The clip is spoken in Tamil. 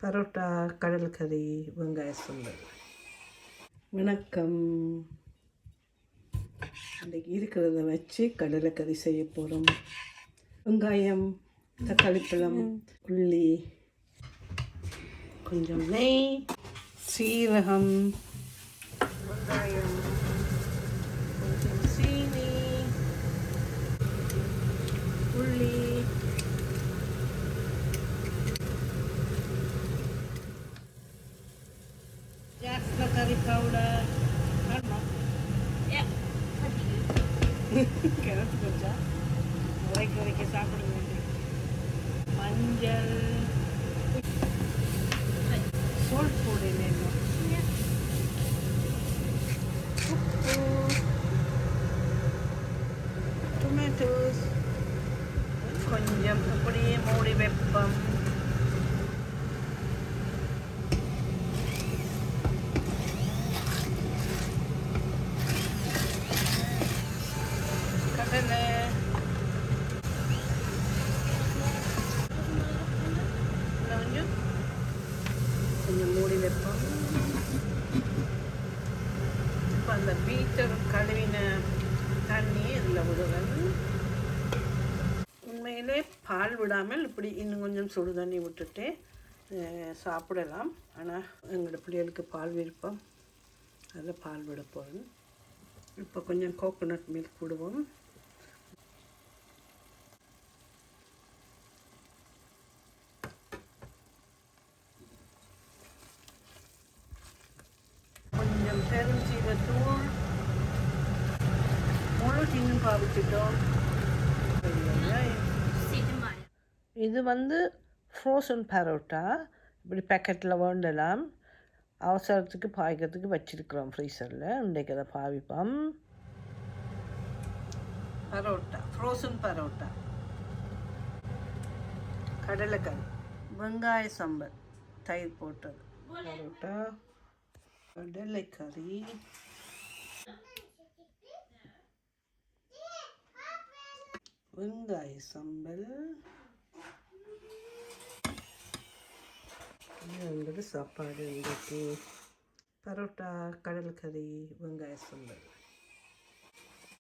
பரோட்டா, கடல் கறி, வெங்காய சுண்டல். வணக்கம். இன்றைக்கி இருக்கிறத வச்சு கடலைக்கறி செய்ய போகிறோம். வெங்காயம், தக்காளி பழம், உள்ளி, கொஞ்சம் நெய், சீரகம், வெங்காயம், கொஞ்சம் சீனி, உள்ளி, ஜாஸ்தியில் கறி பவுடர், கிணத்து கொஞ்சம் உரைக்க சாப்பிட வேண்டியது, மஞ்சள், சோல் போடுறேன், உப்பு, டொமேட்டோஸ், கொஞ்சம் அப்படியே மூடி வைப்போம். கடலை, கொஞ்சம் மூடி வைப்போம். இப்போ அந்த பீட்டர் கழுவின தண்ணி இதில் விடுவேன். உண்மையிலே பால் விடாமல் இப்படி இன்னும் கொஞ்சம் சுடு தண்ணி விட்டுட்டு சாப்பிடலாம். ஆனால் எங்களோட பிள்ளைகளுக்கு பால் விருப்பம், அதில் பால் விட போகிறேன். இப்போ கொஞ்சம் கோகோனட் மில்க் விடுவோம். கொஞ்சம் பெருஞ்சீரகத்தூள், முழு டின்னு பாவிச்சிட்டோம். இது ஃப்ரோசன் பரோட்டா, இப்படி பேக்கெட்டில் வேண்டலாம். அவசரத்துக்கு பாய்க்கிறதுக்கு வச்சிருக்கிறோம் ஃப்ரீசரில். இன்றைக்கு அதை பாவிப்போம். பரோட்டா, ஃப்ரோசன் பரோட்டா, கடலைக்கறி, வெங்காய சம்பல், தயிர் போட்டது பரோட்டா, கடலைக்கறி, வெங்காய சம்பல். சாப்பாடு இன்றைக்கு பரோட்டா, கடலைக்கறி, வெங்காய சம்பல்.